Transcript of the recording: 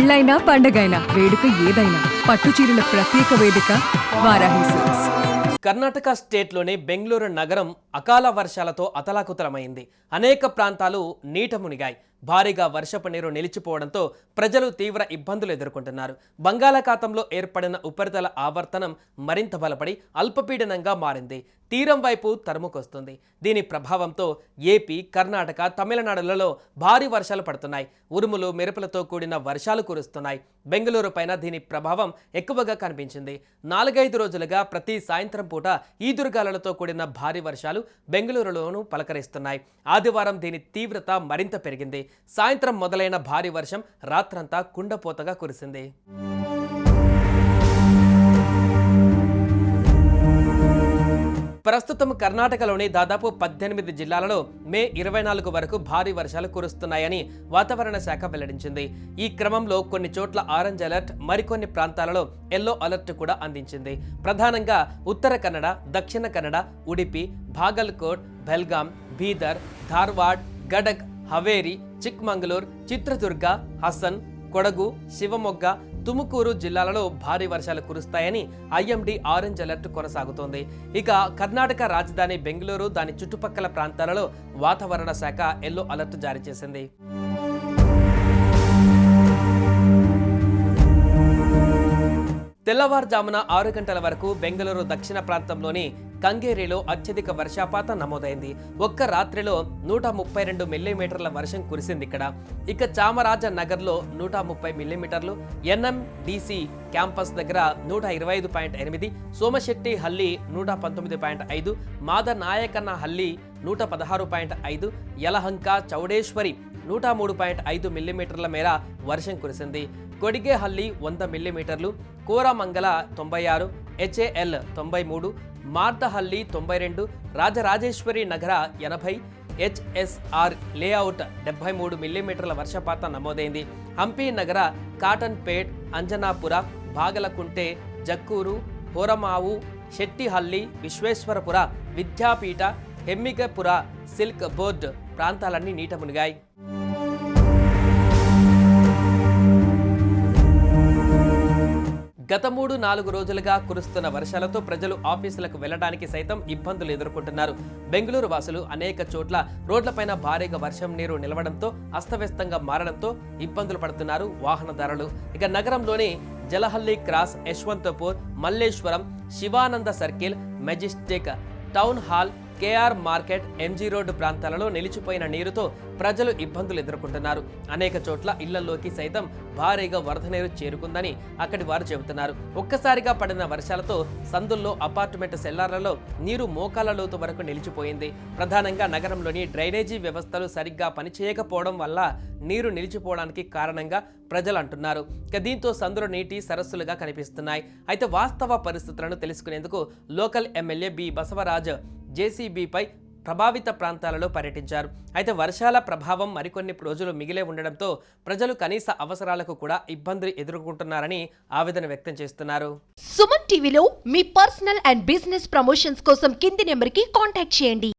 పెళ్ళైనా పండగైనా వేడుక ఏదైనా పట్టుచీరల ప్రత్యేక వేదిక వారాహి సిల్క్స్. కర్ణాటక స్టేట్లోని బెంగళూరు నగరం అకాల వర్షాలతో అతలాకుతలమైంది. అనేక ప్రాంతాలు నీట మునిగాయి. భారీగా వర్షపు నీరు నిలిచిపోవడంతో ప్రజలు తీవ్ర ఇబ్బందులు ఎదుర్కొంటున్నారు. బంగాళాఖాతంలో ఏర్పడిన ఉపరితల ఆవర్తనం మరింత బలపడి అల్పపీడనంగా మారింది. తీరం వైపు తరుముకొస్తుంది. దీని ప్రభావంతో ఏపీ, కర్ణాటక, తమిళనాడులలో భారీ వర్షాలు పడుతున్నాయి. ఉరుములు, మెరుపులతో కూడిన వర్షాలు కురుస్తున్నాయి. బెంగళూరు పైన దీని ప్రభావం ఎక్కువగా కనిపించింది. 4-5 రోజులుగా ప్రతి సాయంత్రం పూట ఈదురుగాలులతో కూడిన భారీ వర్షాలు బెంగళూరులోనూ పలకరిస్తున్నాయి. ఆదివారం దీని తీవ్రత మరింత పెరిగింది. సాయంత్రం మొదలైన భారీ వర్షం రాత్రంతా కుండపోతగా కురిసింది. ప్రస్తుతం కర్ణాటకలోని దాదాపు 18 జిల్లాలలో మే 24 వరకు భారీ వర్షాలు కురుస్తున్నాయని వాతావరణ శాఖ వెల్లడించింది. ఈ క్రమంలో కొన్ని చోట్ల ఆరెంజ్ అలర్ట్, మరికొన్ని ప్రాంతాలలో ఎల్లో అలర్ట్ కూడా అందించింది. ప్రధానంగా ఉత్తర కన్నడ, దక్షిణ కన్నడ, ఉడిపి, బాగల్కోట్, బెల్గాం, బీదర్, ధార్వాడ్, గడక్, హవేరి, చిక్మంగళూరు, చిత్రదుర్గ, హసన్, కొడగు, శివమొగ్గ, తుముకూరు జిల్లాలలో భారీ వర్షాలు కురుస్తాయని ఐఎండీ ఆరెంజ్ అలర్ట్ కొనసాగుతోంది. ఇక కర్ణాటక రాజధాని బెంగళూరు, దాని చుట్టుపక్కల ప్రాంతాలలో వాతావరణ శాఖ ఎల్లో అలర్ట్ జారీ చేసింది. తెల్లవారుజామున 6 గంటల వరకు బెంగళూరు దక్షిణ ప్రాంతంలోని కంగేరిలో అత్యధిక వర్షపాతం నమోదైంది. ఒక్క రాత్రిలో 132 మిల్లీమీటర్ల వర్షం కురిసింది ఇక్కడ. ఇక చామరాజనగర్లో 130 మిల్లీమీటర్లు, ఎన్ఎండిసి క్యాంపస్ దగ్గర 125.8, సోమశెట్టి హల్లి 119.5, మాదనాయకన్న హల్లి 116.5, యలహంక, చౌడేశ్వరి 103.5 మిల్లీమీటర్ల మేర వర్షం కురిసింది. కొడిగేహల్లి 100 మిల్లీమీటర్లు, కోరమంగళ 96, హెచ్ఏఎల్ 93, మార్దహల్లి 92, రాజరాజేశ్వరి నగర 80, హెచ్ఎస్ఆర్ లేఅవుట్ 73 మిల్లీమీటర్ల వర్షపాతం నమోదైంది. హంపి నగర, కాటన్పేట్, అంజనాపుర, బాగలకుంటే, జక్కూరు, హోరమావు, శెట్టిహల్లి, విశ్వేశ్వరపుర, విద్యాపీఠ, హెమ్మిగపుర, సిల్క్ బోర్డ్ ప్రాంతాలన్నీ నీట మునిగాయి. గత 3-4 రోజులుగా కురుస్తున్న వర్షాలతో ప్రజలు ఆఫీసులకు వెళ్లడానికి సైతం ఇబ్బందులు ఎదుర్కొంటున్నారు. బెంగళూరు వాసులు అనేక చోట్ల రోడ్లపైన భారీగా వర్షం నీరు నిలవడంతో అస్తవ్యస్తంగా మారడంతో ఇబ్బందులు పడుతున్నారు వాహనదారులు. ఇక నగరంలోని Jalahalli cross, Yeshwanthpur, Malleshwaram, Shivananda circle, Majestic, town hall, KR market, MG road ప్రాంతాలలో నిలిచిపోయిన నీరుతో ప్రజలు ఇబ్బందులు ఎదుర్కొంటున్నారు. అనేక చోట్ల ఇళ్లలోకి సైతం భారీగా వరద నీరు చేరుకుందని అక్కడి వారు చెబుతున్నారు. ఒక్కసారిగా పడిన వర్షాలతో సందుల్లో, అపార్ట్మెంట్ సెల్లార్లలో నీరు మోకాళ్ల లోతు వరకు నిలిచిపోయింది. ప్రధానంగా నగరంలోని డ్రైనేజీ వ్యవస్థలు సరిగ్గా పనిచేయకపోవడం వల్ల నీరు నిలిచిపోవడానికి కారణంగా ప్రజలు అంటున్నారు. దీంతో సందులు నీటి సరస్సులుగా కనిపిస్తున్నాయి. అయితే వాస్తవ పరిస్థితులను తెలుసుకునేందుకు లోకల్ ఎమ్మెల్యే బి బసవరాజ్ జేసీబీపై ప్రభావిత ప్రాంతాలలో పర్యటించారు. అయితే వర్షాల ప్రభావం మరికొన్ని రోజులు మిగిలే ఉండడంతో ప్రజలు కనీస అవసరాలకు కూడా ఇబ్బందులు ఎదుర్కొంటున్నారని ఆవేదన వ్యక్తం చేస్తున్నారు. సుమన్ టీవీలో మీ పర్సనల్ అండ్ బిజినెస్ ప్రమోషన్స్ కోసం కింది నెంబర్కి కాంటాక్ట్ చేయండి.